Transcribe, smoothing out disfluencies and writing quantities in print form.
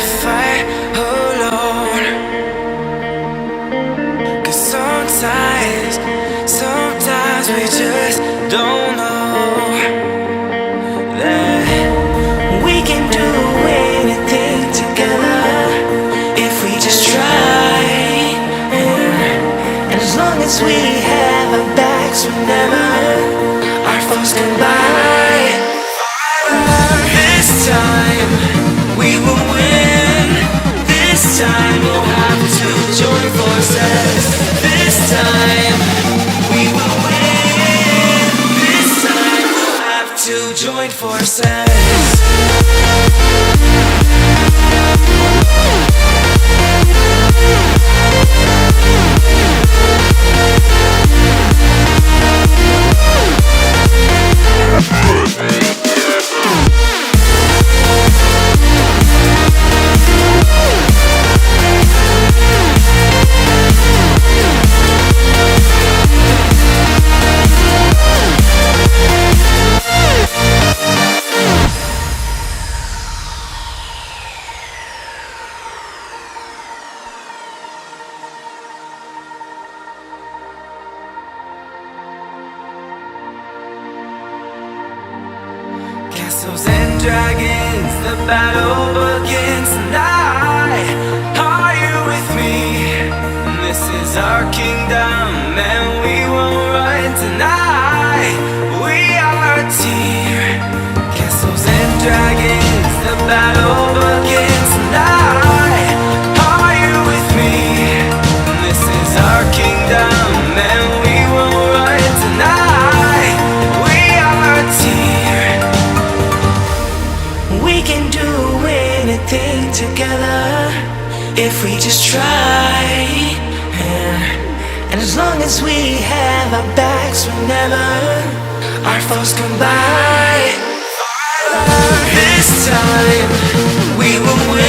to fight alone. 'Cause sometimes we just don't know that we can do anything together if we just try. And as long as we have our backs, whenever our foes come by, this time we will win. This time we'll have to join forces. This time we will win. This time we'll have to join forces. Castles and dragons, the battle begins tonight. Are you with me? This is our kingdom and we won't run tonight. We are a team. Castles and dragons, the battle begins tonight. Are you with me? This is our kingdom and we won't run tonight. We are a team. We can do anything together if we just try. And as long as we have our backs, whenever our foes come by, this time we will win.